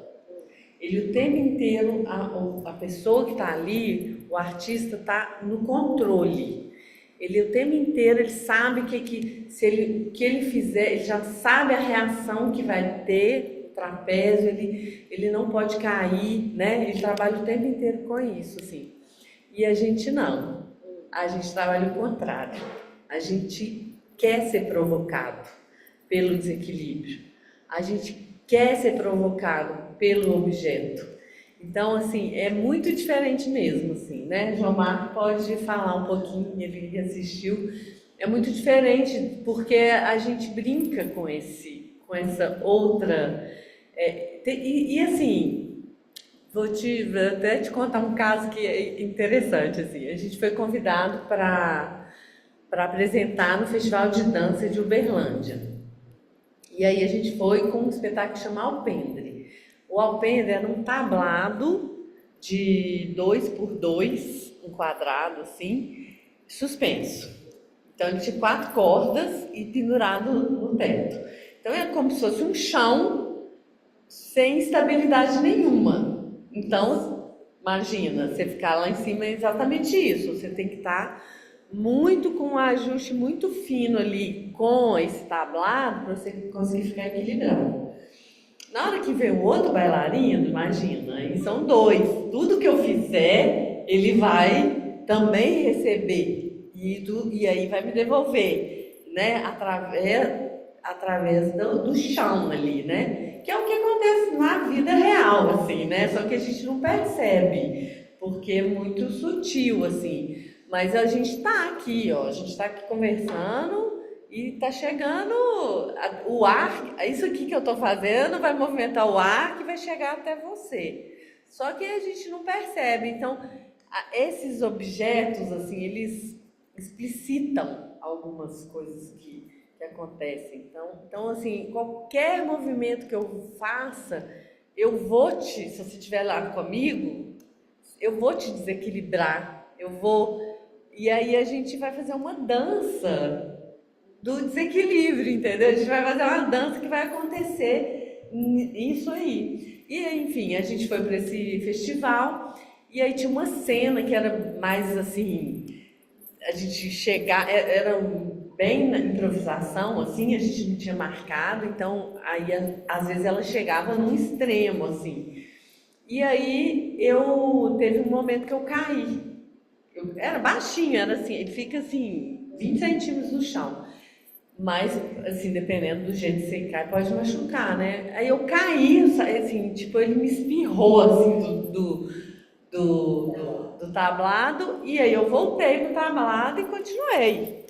Ele o tempo inteiro, a pessoa que está ali, o artista está no controle. Ele o tempo inteiro, ele sabe que o que ele fizer, ele já sabe a reação que vai ter, o trapézio, ele não pode cair, né? Ele trabalha o tempo inteiro com isso, assim. E a gente não. A gente trabalha o contrário. A gente quer ser provocado pelo desequilíbrio. A gente quer ser provocado pelo objeto. Então, assim, é muito diferente mesmo, assim, né? João Marco pode falar um pouquinho, ele assistiu. É muito diferente porque a gente brinca com essa outra... assim, vou até te contar um caso que é interessante, assim. A gente foi convidado para apresentar no Festival de Dança de Uberlândia. E aí a gente foi com um espetáculo que chama Alpendre. O Alpendre era um tablado de 2x2, um quadrado assim, suspenso. Então ele tinha 4 cordas e pendurado no teto. Então é como se fosse um chão sem estabilidade nenhuma. Então, imagina, você ficar lá em cima é exatamente isso. Você tem que estar muito com um ajuste muito fino ali com esse tablado para você conseguir ficar equilibrado. Na hora que vem o outro bailarino, imagina, e são 2. Tudo que eu fizer, ele vai também receber e aí vai me devolver, né? Através do chão ali, né? Que é o que acontece na vida real, assim, né? Só que a gente não percebe, porque é muito sutil, assim. Mas a gente está aqui, ó, a gente está aqui conversando e está chegando o ar, isso aqui que eu estou fazendo vai movimentar o ar que vai chegar até você. Só que a gente não percebe. Então, esses objetos, assim, eles explicitam algumas coisas que acontecem. Então, assim, qualquer movimento que eu faça, se você estiver lá comigo, eu vou te desequilibrar, e aí a gente vai fazer uma dança do desequilíbrio, entendeu? A gente vai fazer uma dança que vai acontecer isso aí. E, enfim, a gente foi para esse festival e aí tinha uma cena que era mais assim, a gente era bem na improvisação, assim, a gente não tinha marcado, então aí às vezes ela chegava num extremo, assim. E aí teve um momento que eu caí. Era baixinho, era assim, ele fica assim, 20 centímetros no chão. Mas, assim, dependendo do jeito que você cai, pode machucar, né? Aí eu caí, assim, tipo, ele me espirrou, assim, do tablado, e aí eu voltei pro tablado e continuei.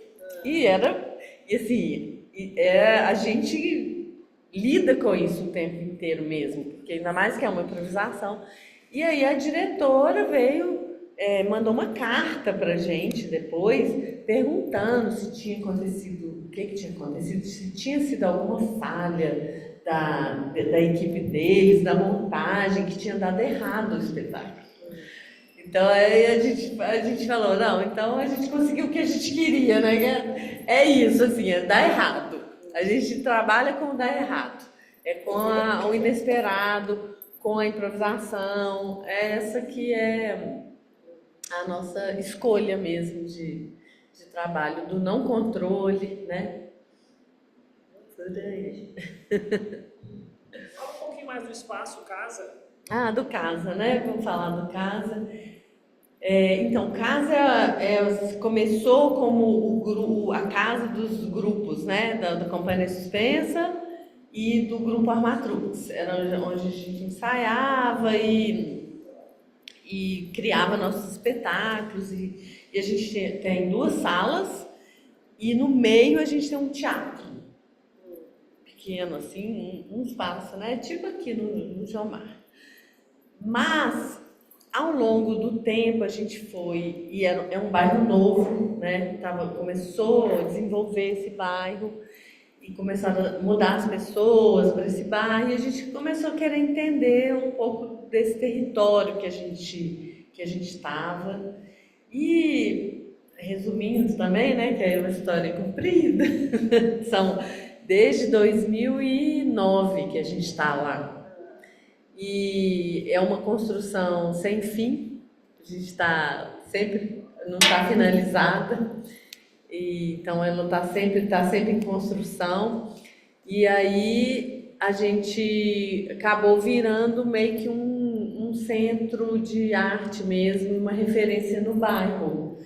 A gente lida com isso o tempo inteiro mesmo, porque ainda mais que é uma improvisação. E aí a diretora mandou uma carta pra gente depois, perguntando se tinha acontecido, o que tinha acontecido, se tinha sido alguma falha da equipe deles, da montagem, que tinha dado errado o espetáculo. Então aí a gente falou, não, então a gente conseguiu o que a gente queria, né? É isso, assim, dar errado. A gente trabalha com dar errado. com o inesperado, com a improvisação. Essa que é a nossa escolha mesmo de trabalho, do não controle, né? Por aí. Fala um pouquinho mais do espaço Casa. Do Casa, né? Vamos falar do Casa. Então, Casa começou como a casa dos grupos, né? Da Companhia Suspensa e do Grupo Armatrux. Era onde a gente ensaiava e criava nossos espetáculos. E a gente tem 2 salas e no meio a gente tem um teatro pequeno, assim, um espaço, né? Tipo aqui no João Mar. Mas, ao longo do tempo, a gente foi, e é um bairro novo, né? Começou a desenvolver esse bairro e começaram a mudar as pessoas para esse bairro, e a gente começou a querer entender um pouco desse território que a gente estava. E, resumindo também, né, que é uma história comprida, são desde 2009 que a gente está lá. E é uma construção sem fim, a gente está sempre, não está finalizada, então ela está sempre em construção. E aí a gente acabou virando meio que um centro de arte mesmo, uma referência no bairro.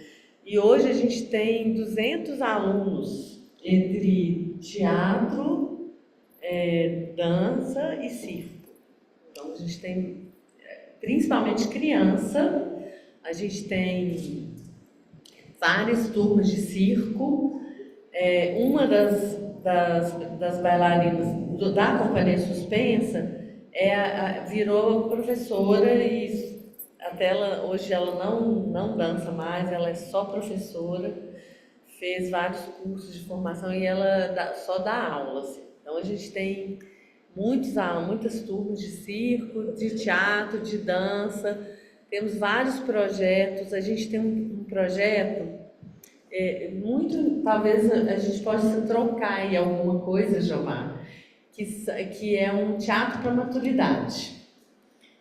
E hoje a gente tem 200 alunos entre teatro, dança e circo. Então a gente tem principalmente criança, a gente tem várias turmas de circo. Uma das bailarinas da Companhia Suspensa virou professora e hoje ela não dança mais, ela é só professora, fez vários cursos de formação e ela só dá aula. Assim. Então a gente tem muitas turmas de circo, de teatro, de dança, temos vários projetos. A gente tem um projeto talvez a gente possa trocar em alguma coisa, Jomar, que é um teatro para maturidade.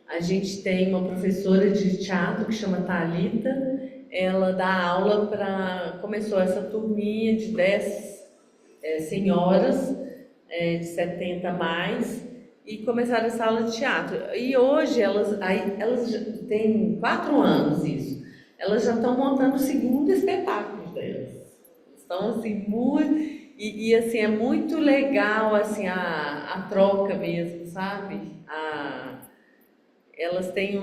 A gente tem uma professora de teatro que chama Thalita, ela dá aula começou essa turminha de 10 senhoras, de 70 a mais, e começaram essa aula de teatro. E hoje elas têm 4 anos isso, elas já estão montando o 2º espetáculo delas. Estão assim, assim, é muito legal assim, a troca mesmo, sabe? Elas têm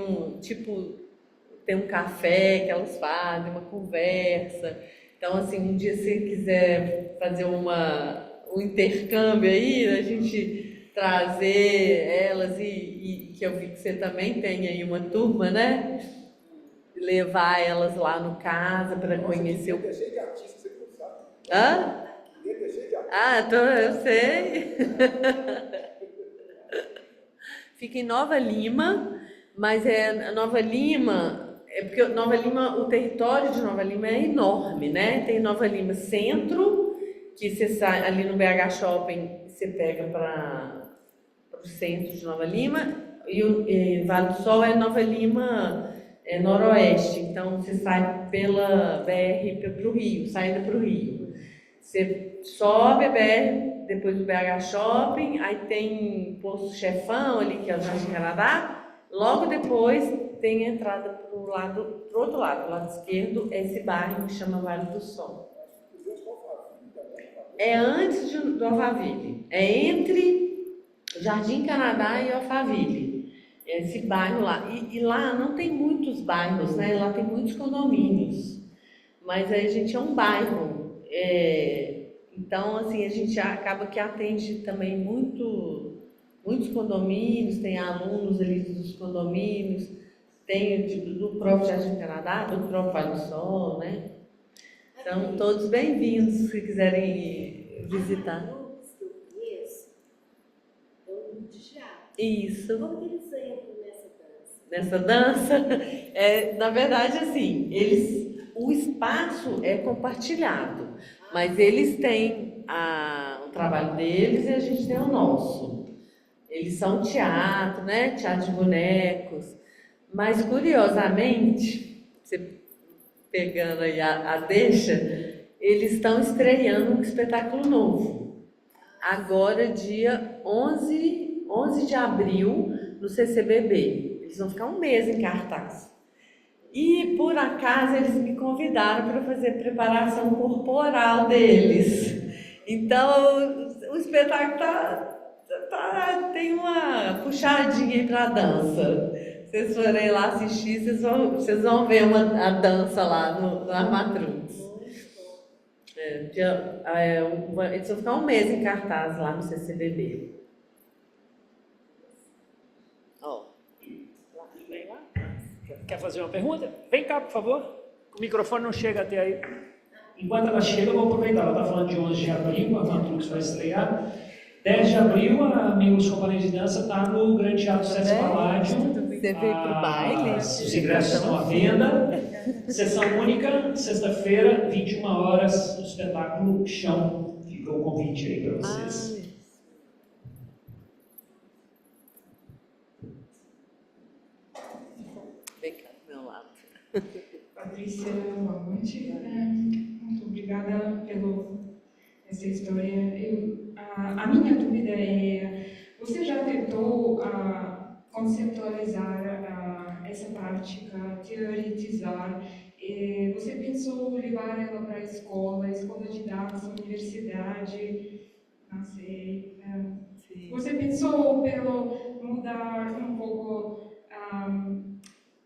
tem um café que elas fazem, uma conversa. Então, assim, um dia se você quiser fazer um intercâmbio aí, a gente trazer elas e que eu vi que você também tem aí uma turma, né? Levar elas lá no Casa para conhecer o... Cheio de artista, você não sabe. Hã? Cheio de artista. Eu sei. Fica em Nova Lima, mas Nova Lima... porque Nova Lima, o território de Nova Lima é enorme, né? Tem Nova Lima Centro, que você sai ali no BH Shopping, você pega para o centro de Nova Lima, e Vale do Sol é Nova Lima Noroeste, então você sai pela BR para o Rio, saindo para o Rio. Você sobe a BR, depois do BH Shopping, aí tem Posto Chefão ali, que é o Jardim Canadá, logo depois tem a entrada pro outro lado, pro lado esquerdo, esse bairro que chama Vale do Sol. É antes do Alphaville, é entre Jardim Canadá e Alphaville, esse bairro lá. E lá não tem muitos bairros, né? Lá tem muitos condomínios, mas aí a gente é um bairro. Então, assim, a gente acaba que atende também muitos condomínios, tem alunos ali dos condomínios, tem do próprio Jardim Canadá, do próprio Vale do Sol, né? Então, todos bem-vindos, se quiserem visitar. Grupos que eu conheço, é um grupo de teatro. Isso. Como que eles entram nessa dança? Nessa dança, na verdade, assim, o espaço é compartilhado, mas eles têm o trabalho deles e a gente tem o nosso. Eles são teatro, né? Teatro de bonecos. Mas, curiosamente, você pegando aí a deixa, eles estão estreando um espetáculo novo. Agora, dia 11 de abril, no CCBB. Eles vão ficar um mês em cartaz. E, por acaso, eles me convidaram para fazer preparação corporal deles. Então, o espetáculo tem uma puxadinha aí para a dança. Se vocês forem lá assistir, vocês vão ver a dança lá no Armatrux. Eles vão ficar um mês em cartaz lá no CCBB. Quer fazer uma pergunta? Vem cá, por favor. O microfone não chega até aí. Enquanto ela chega, eu vou aproveitar. Ela está falando de 11 de abril, a Armatrux vai estrear. 10 de abril, a Amigos Companhia de Dança está no Grande Teatro Sesc Paládio. Você veio pro baile? Os ingressos estão à venda. Sessão única, sexta-feira, 21 horas, no espetáculo Chão. Fica o convite aí para vocês. Vem cá do meu lado. Patrícia, boa noite. Muito obrigada pela essa história. A minha dúvida é, você já tentou conceptualizar essa prática, teoretizar? Você pensou levar ela para a escola de dança, universidade? Não sei. Você pensou pelo mudar um pouco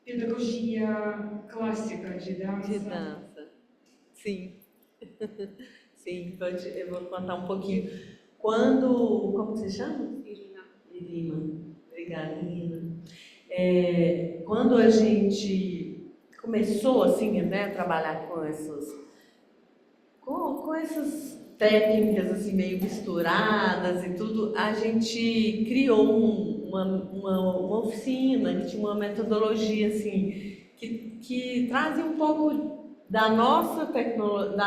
pedagogia clássica de dança? De dança. Sim. Sim, eu vou contar um pouquinho. Como você chama? Irina. Obrigada, Irina. Quando a gente começou assim, né, a trabalhar com essas técnicas assim meio misturadas e tudo, a gente criou uma oficina que tinha uma metodologia assim que trazia um pouco da nossa tecnologia,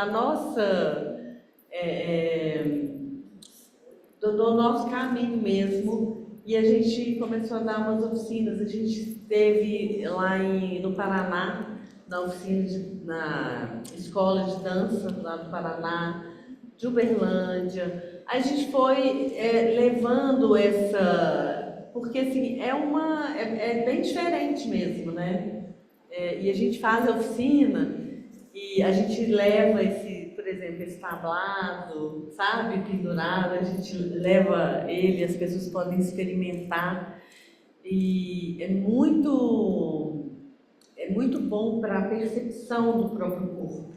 do nosso caminho mesmo. E a gente começou a dar umas oficinas. A gente esteve lá no Paraná, na escola de dança lá do Paraná, de Uberlândia. A gente foi levando porque assim, é bem diferente mesmo, né? E a gente faz a oficina e a gente leva por exemplo, esse tablado, sabe, pendurado, a gente leva ele, as pessoas podem experimentar e é muito bom para a percepção do próprio corpo,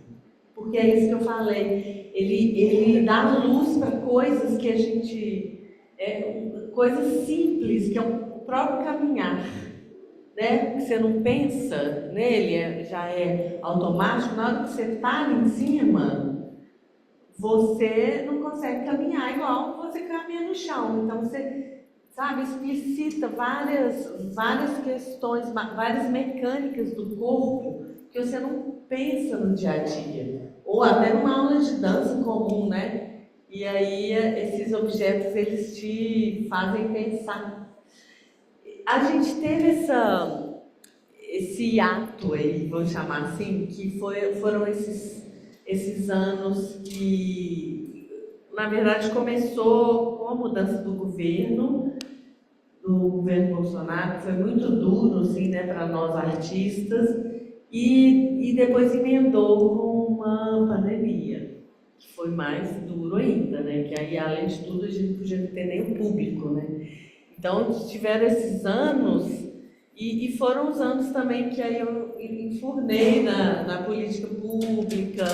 porque é isso que eu falei, ele dá luz para coisas que a gente, coisas simples, que é o próprio caminhar, né? Que você não pensa nele, já é automático, na hora que você está ali em cima, você não consegue caminhar igual você caminha no chão. Então você, sabe, explicita várias questões, várias mecânicas do corpo que você não pensa no dia a dia. Ou até numa aula de dança comum, né? E aí esses objetos, eles te fazem pensar. A gente teve esse ato aí, vou chamar assim, que foram esses anos que, na verdade, começou com a mudança do governo Bolsonaro, que foi muito duro, assim, né, para nós artistas, e depois emendou com uma pandemia, que foi mais duro ainda, né, que aí, além de tudo, a gente não podia ter nem o público, né. Então, tiveram esses anos, e foram os anos também que aí eu enfurnei na política pública.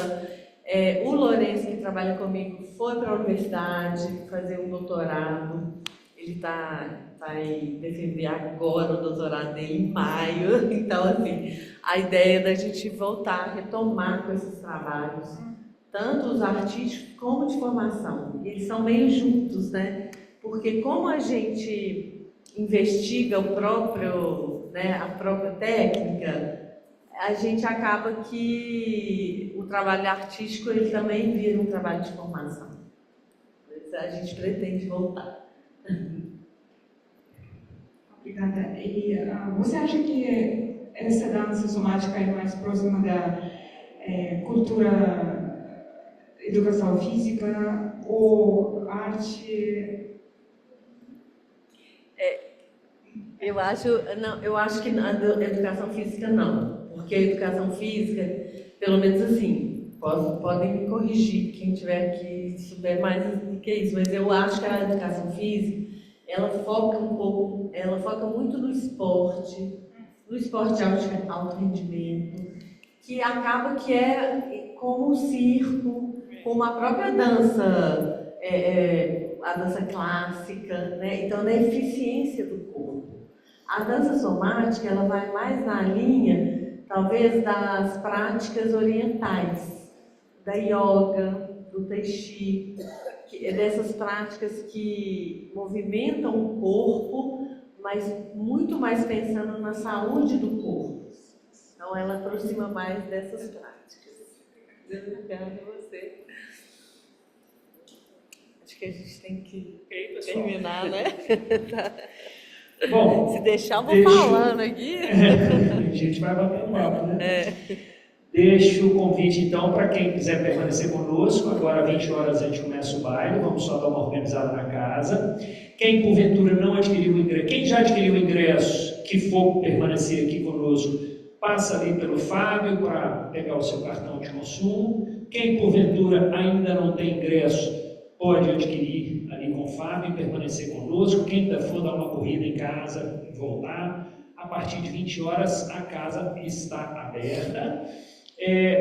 O Lourenço, que trabalha comigo, foi para a universidade fazer um doutorado. Ele vai defender agora o doutorado dele em maio. Então, assim, a ideia da gente voltar a retomar com esses trabalhos, tanto os artísticos como de formação. Eles são meio juntos, né? Porque como a gente investiga a própria técnica, a gente acaba que o trabalho artístico ele também vira um trabalho de formação. A gente pretende voltar. Obrigada. E você acha que essa dança somática é mais próxima da cultura, educação física ou arte? Eu acho que a educação física não, porque a educação física, pelo menos assim, podem me corrigir quem tiver que souber mais do que isso, mas eu acho que a educação física, ela foca muito no esporte de alto rendimento, que acaba que é como o circo, como a própria dança, a dança clássica, né? Então, na eficiência do corpo. A dança somática, ela vai mais na linha, talvez, das práticas orientais, da yoga, do tai chi, dessas práticas que movimentam o corpo, mas muito mais pensando na saúde do corpo. Então, ela aproxima mais dessas práticas. Obrigada a você. Acho que a gente tem que terminar, né? Bom, se deixar, eu vou falando aqui. A gente vai bater um papo, né? Deixo o convite, então, para quem quiser permanecer conosco. Agora, 20 horas, a gente começa o baile. Vamos só dar uma organizada na casa. Quem, porventura, não adquiriu o ingresso, quem já adquiriu o ingresso, que for permanecer aqui conosco, passa ali pelo Fábio para pegar o seu cartão de consumo. Quem, porventura, ainda não tem ingresso, pode adquirir ali com o Fábio e permanecer conosco. Quem ainda for dar uma corrida em casa e voltar, a partir de 20 horas a casa está aberta.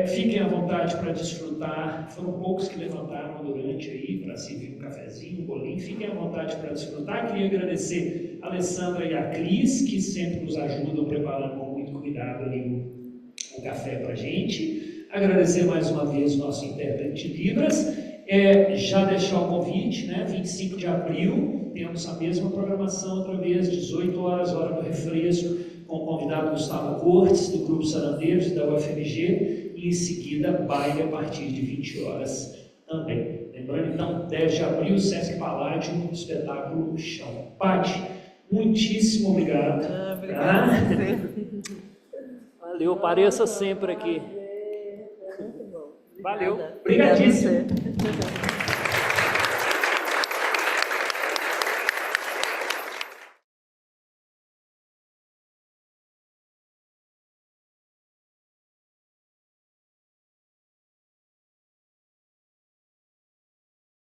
Fiquem à vontade para desfrutar. Foram poucos que levantaram durante aí para servir um cafezinho, um bolinho. Fiquem à vontade para desfrutar. Queria agradecer a Alessandra e a Cris, que sempre nos ajudam preparando com muito cuidado ali o café para a gente. Agradecer mais uma vez o nosso intérprete de Libras. Já deixar o convite, né? 25 de abril, temos a mesma programação outra vez, 18 horas, hora do refresco, com o convidado Gustavo Cortes, do Grupo Sarandeiros, da UFMG, e em seguida, baile a partir de 20 horas também. Lembrando, então, 10 de abril, Sesc Paládio, espetáculo Chão. Pati, muitíssimo obrigado. Obrigada. Valeu, apareça sempre aqui. Muito bom. Valeu. Obrigada. Obrigadíssimo. Obrigada a você.